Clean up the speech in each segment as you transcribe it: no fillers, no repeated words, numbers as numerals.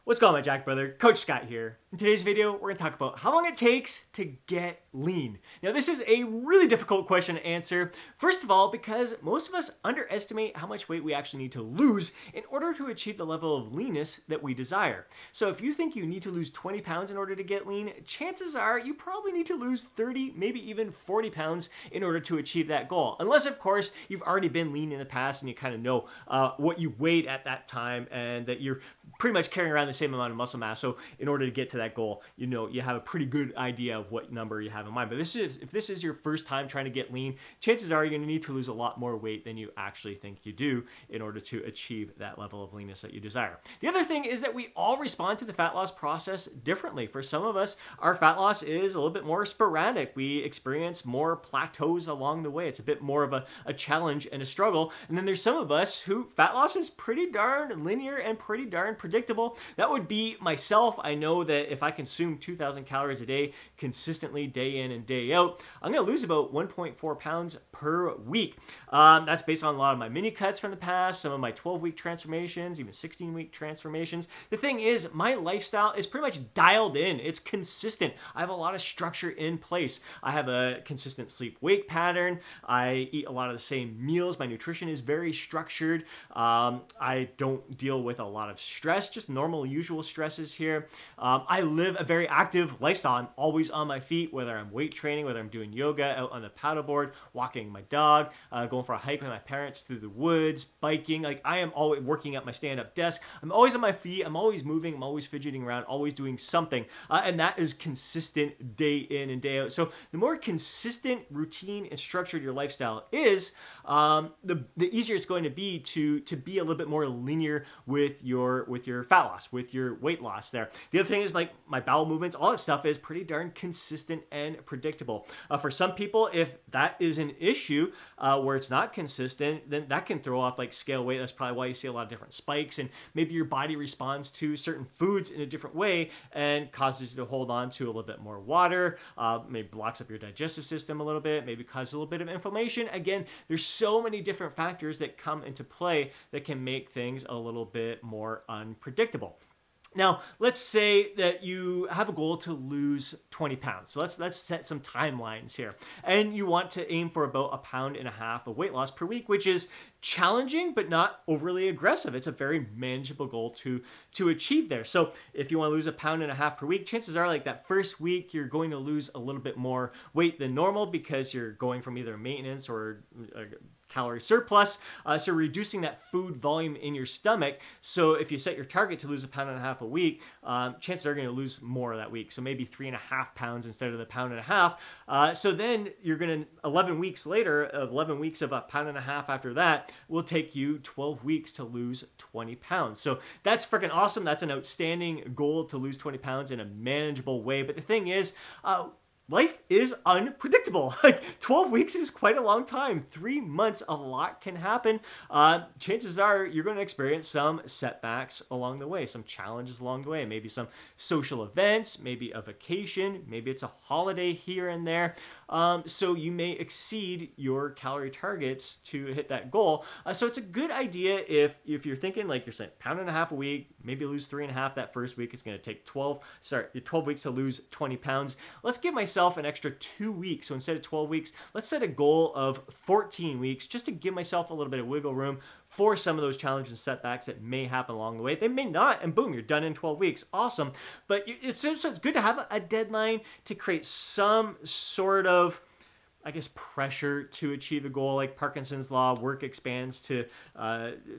What's going on, my Jack brother? Coach Scott here. In today's video, we're going to talk about how long it takes to get lean. Now, this is a really difficult question to answer. First of all, because most of us underestimate how much weight we actually need to lose in order to achieve the level of leanness that we desire. So if you think you need to lose 20 pounds in order to get lean, chances are you probably need to lose 30, maybe even 40 pounds in order to achieve that goal. Unless, of course, you've already been lean in the past and you kind of know what you weighed at that time and that you're pretty much carrying around the same amount of muscle mass. So in order to get to that goal, you know, you have a pretty good idea of what number you have in mind. But if this is your first time trying to get lean, chances are you're going to need to lose a lot more weight than you actually think you do in order to achieve that level of leanness that you desire. The other thing is that we all respond to the fat loss process differently. For some of us, our fat loss is a little bit more sporadic. We experience more plateaus along the way. It's a bit more of a challenge and a struggle. And then there's some of us who fat loss is pretty darn linear and pretty darn predictable. That would be myself. I know that if I consume 2,000 calories a day consistently day in and day out, I'm going to lose about 1.4 pounds per week. That's based on a lot of my mini cuts from the past, some of my 12-week transformations, even 16-week transformations. The thing is, my lifestyle is pretty much dialed in. It's consistent. I have a lot of structure in place. I have a consistent sleep-wake pattern. I eat a lot of the same meals. My nutrition is very structured. I don't deal with a lot of stress, just normal, usual stresses here. I live a very active lifestyle. I'm always on my feet, whether I'm weight training, whether I'm doing yoga, out on the paddleboard, walking my dog, going for a hike with my parents through the woods, biking. Like, I am always working at my stand-up desk. I'm always on my feet. I'm always moving. I'm always fidgeting around, always doing something. And that is consistent day in and day out. So the more consistent, routine, and structured your lifestyle is, the easier it's going to be to be a little bit more linear with your fat loss, with your weight loss there. The other thing is, like, my bowel movements, all that stuff is pretty darn consistent and predictable. For some people, if that is an issue where it's not consistent, then that can throw off like scale weight. That's probably why you see a lot of different spikes, and maybe your body responds to certain foods in a different way and causes you to hold on to a little bit more water, maybe blocks up your digestive system a little bit, maybe causes a little bit of inflammation. Again, there's so many different factors that come into play that can make things a little bit more unpredictable. Now, let's say that you have a goal to lose 20 pounds. So let's set some timelines here. And you want to aim for about 1.5 pounds of weight loss per week, which is challenging, but not overly aggressive. It's a very manageable goal to achieve there. So if you want to lose 1.5 pounds per week, chances are like that first week, you're going to lose a little bit more weight than normal because you're going from either maintenance or calorie surplus. So reducing that food volume in your stomach. So if you set your target to lose 1.5 pounds a week, chances are going to lose more that week. So maybe 3.5 pounds instead of the 1.5 pounds. So then you're going to, 11 weeks later, 11 weeks of 1.5 pounds after that will take you 12 weeks to lose 20 pounds. So that's freaking awesome. That's an outstanding goal to lose 20 pounds in a manageable way. But the thing is, life is unpredictable. Like 12 weeks is quite a long time. 3 months, a lot can happen. Chances are you're going to experience some setbacks along the way, some challenges along the way, maybe some social events, maybe a vacation, maybe it's a holiday here and there. So you may exceed your calorie targets to hit that goal. So it's a good idea if you're thinking like you're saying 1.5 pounds a week, maybe lose 3.5 that first week. It's going to take 12 weeks to lose 20 pounds. Let's give myself an extra 2 weeks. So instead of 12 weeks, let's set a goal of 14 weeks just to give myself a little bit of wiggle room for some of those challenges and setbacks that may happen along the way. They may not, and boom, you're done in 12 weeks. Awesome. But it's good to have a deadline to create some sort of, I guess, pressure to achieve a goal. Like Parkinson's law, work expands to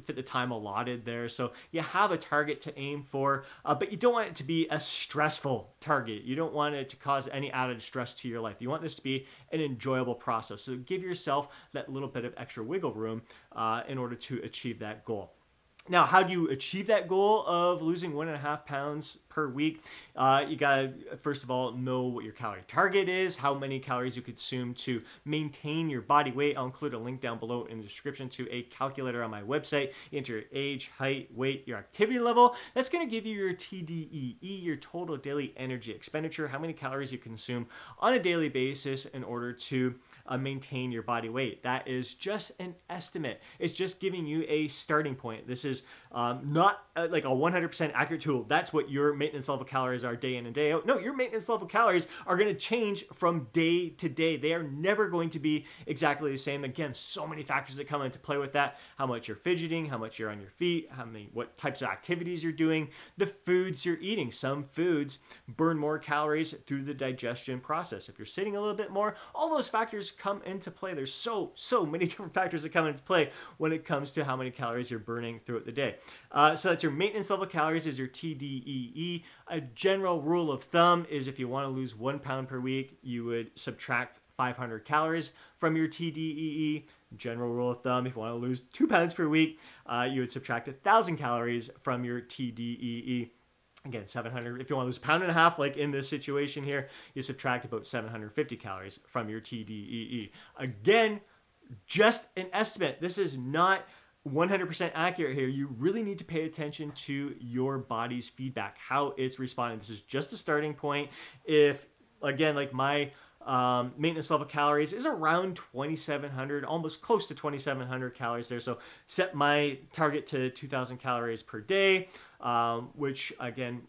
fit the time allotted there. So you have a target to aim for, but you don't want it to be a stressful target. You don't want it to cause any added stress to your life. You want this to be an enjoyable process. So give yourself that little bit of extra wiggle room in order to achieve that goal. Now, how do you achieve that goal of losing 1.5 pounds per week? You gotta, first of all, know what your calorie target is, how many calories you consume to maintain your body weight. I'll include a link down below in the description to a calculator on my website. You enter your age, height, weight, your activity level. That's gonna give you your TDEE, your total daily energy expenditure, how many calories you consume on a daily basis in order to maintain your body weight. That is just an estimate. It's just giving you a starting point. This is not like a 100% accurate tool. That's what your maintenance level calories are day in and day out. No, your maintenance level calories are going to change from day to day. They are never going to be exactly the same. Again, so many factors that come into play with that. How much you're fidgeting, how much you're on your feet, what types of activities you're doing, the foods you're eating. Some foods burn more calories through the digestion process. If you're sitting a little bit more, all those factors come into play. There's so many different factors that come into play when it comes to how many calories you're burning throughout the day. So that's your maintenance level calories, is your TDEE. A general rule of thumb is if you want to lose 1 pound per week, you would subtract 500 calories from your TDEE. General rule of thumb, if you want to lose 2 pounds per week, you would subtract 1,000 calories from your TDEE. Again, 700. If you want to lose 1.5 pounds, like in this situation here, you subtract about 750 calories from your TDEE. Again, just an estimate. This is not 100% accurate here. You really need to pay attention to your body's feedback, how it's responding. This is just a starting point. If, again, like my maintenance level calories is around 2,700, almost close to 2,700 calories there. So set my target to 2,000 calories per day, which again,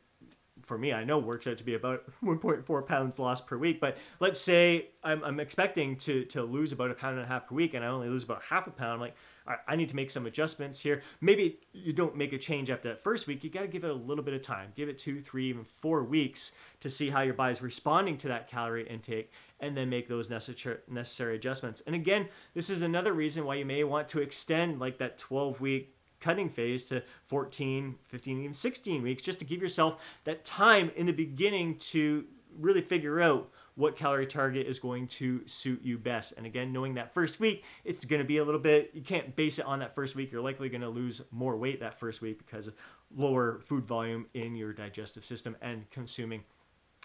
for me, I know works out to be about 1.4 pounds lost per week. But let's say I'm expecting to lose about 1.5 pounds per week, and I only lose about half a pound. I'm like, all right, I need to make some adjustments here. Maybe you don't make a change after that first week. You got to give it a little bit of time. Give it 2, 3, even 4 weeks to see how your body's responding to that calorie intake, and then make those necessary adjustments. And again, this is another reason why you may want to extend like that 12-week cutting phase to 14, 15, even 16 weeks, just to give yourself that time in the beginning to really figure out what calorie target is going to suit you best. And again, knowing that first week, it's going to be a little bit, you can't base it on that first week. You're likely going to lose more weight that first week because of lower food volume in your digestive system and consuming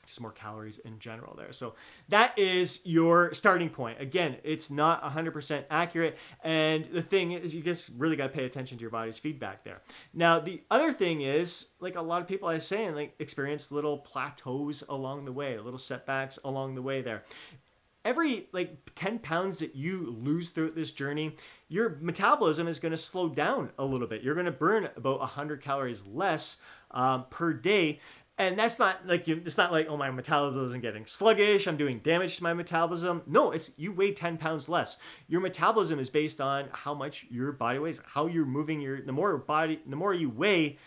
just more calories in general there. So that is your starting point. Again, it's not 100% accurate. And the thing is, you just really got to pay attention to your body's feedback there. Now, the other thing is, like a lot of people I was saying, like experience little plateaus along the way, little setbacks along the way there. Every like 10 pounds that you lose throughout this journey, your metabolism is going to slow down a little bit. You're going to burn about 100 calories less per day. And that's not like, it's not like, oh, my metabolism isn't getting sluggish, I'm doing damage to my metabolism. No, it's you weigh 10 pounds less. Your metabolism is based on how much your body weighs, how you're moving the more you weigh,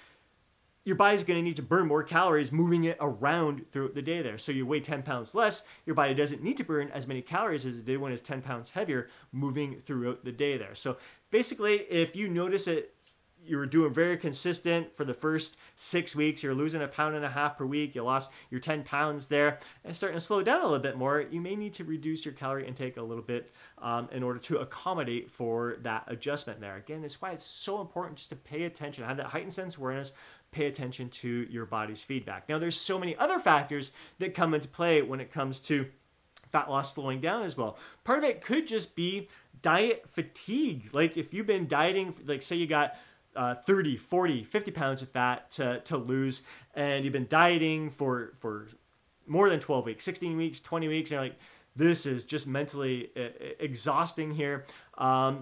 your body's going to need to burn more calories moving it around throughout the day there. So you weigh 10 pounds less, your body doesn't need to burn as many calories as it did when it's 10 pounds heavier moving throughout the day there. So basically, if you notice it, you were doing very consistent for the first 6 weeks, you're losing 1.5 pounds per week, you lost your 10 pounds there, and starting to slow down a little bit more, you may need to reduce your calorie intake a little bit in order to accommodate for that adjustment there. Again, that's why it's so important just to pay attention, have that heightened sense of awareness, pay attention to your body's feedback. Now, there's so many other factors that come into play when it comes to fat loss slowing down as well. Part of it could just be diet fatigue. Like if you've been dieting, like say you got 30, 40, 50 pounds of fat to lose, and you've been dieting for more than 12 weeks, 16 weeks, 20 weeks, and you're like, this is just mentally exhausting here.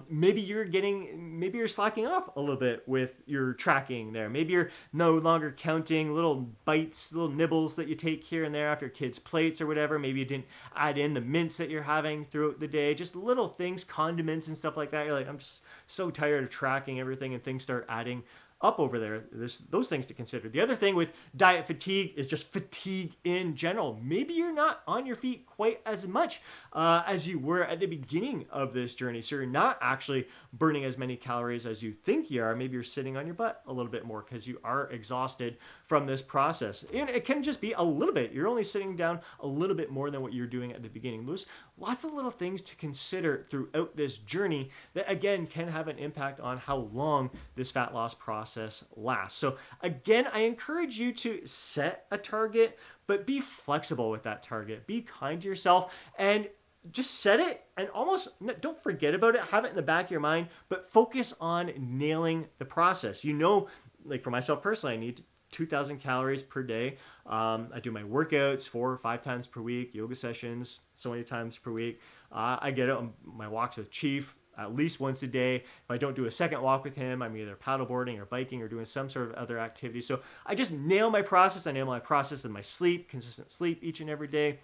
Maybe you're slacking off a little bit with your tracking there. Maybe you're no longer counting little bites, little nibbles that you take here and there off your kids' plates or whatever. Maybe you didn't add in the mints that you're having throughout the day. Just little things, condiments and stuff like that. You're like, I'm just so tired of tracking everything, and things start adding up over there. There's those things to consider. The other thing with diet fatigue is just fatigue in general. Maybe you're not on your feet quite as much as you were at the beginning of this journey. So you're not actually burning as many calories as you think you are. Maybe you're sitting on your butt a little bit more because you are exhausted from this process. And it can just be a little bit. You're only sitting down a little bit more than what you're doing at the beginning. There's lots of little things to consider throughout this journey that, again, can have an impact on how long this fat loss process lasts. So again, I encourage you to set a target, but be flexible with that target. Be kind to yourself and just set it, and almost don't forget about it. Have it in the back of your mind, but focus on nailing the process. You know, like for myself personally, I need 2,000 calories per day. I do my workouts 4 or 5 times per week, yoga sessions so many times per week. I get out on my walks with Chief at least once a day. If I don't do a second walk with him, I'm either paddleboarding or biking or doing some sort of other activity. So I just nail my process. I nail my process in my sleep, consistent sleep each and every day.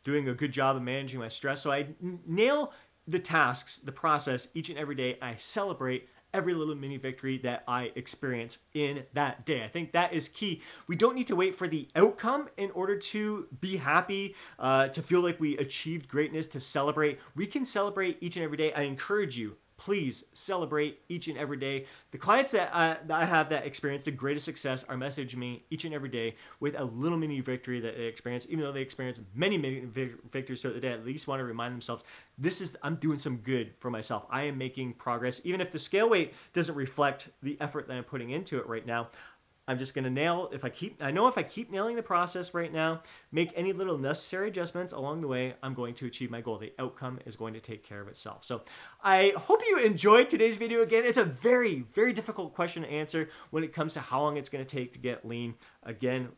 Doing a good job of managing my stress. So I nail the tasks, the process each and every day. I celebrate every little mini victory that I experience in that day. I think that is key. We don't need to wait for the outcome in order to be happy, to feel like we achieved greatness, to celebrate. We can celebrate each and every day. I encourage you, please celebrate each and every day. The clients that I have that experience the greatest success are messaging me each and every day with a little mini victory that they experience, even though they experience many victories throughout the day. At least want to remind themselves, I'm doing some good for myself. I am making progress, even if the scale weight doesn't reflect the effort that I'm putting into it right now. I'm just going to nail, if I keep nailing the process right now, make any little necessary adjustments along the way, I'm going to achieve my goal. The outcome is going to take care of itself. So I hope you enjoyed today's video. Again, it's a very, very difficult question to answer when it comes to how long it's going to take to get lean. Again,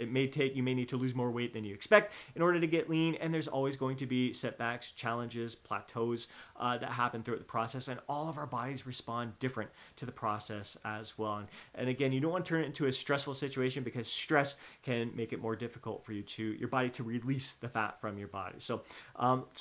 you may need to lose more weight than you expect in order to get lean, and there's always going to be setbacks, challenges, plateaus that happen throughout the process, and all of our bodies respond different to the process as well. And again, you don't want to turn it into a stressful situation, because stress can make it more difficult for your body to release the fat from your body. So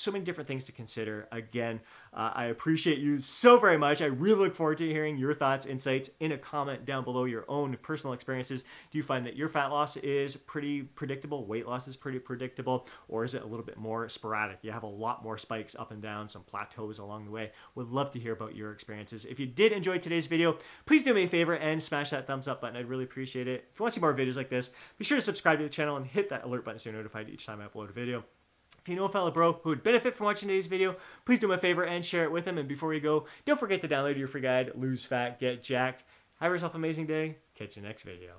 many different things to consider. Again, I appreciate you so very much. I really look forward to hearing your thoughts, insights in a comment down below, your own personal experiences. Do you find that your fat loss is pretty predictable, weight loss is pretty predictable, or is it a little bit more sporadic? You have a lot more spikes up and down, some plateaus along the way. Would love to hear about your experiences. If you did enjoy today's video, please do me a favor and smash that thumbs up button. I'd really appreciate it. If you want to see more videos like this, be sure to subscribe to the channel and hit that alert button so you're notified each time I upload a video. If you know a fellow bro who would benefit from watching today's video, please do me a favor and share it with him. And before you go, don't forget to download your free guide, Lose Fat, Get Jacked. Have yourself an amazing day. Catch you next video.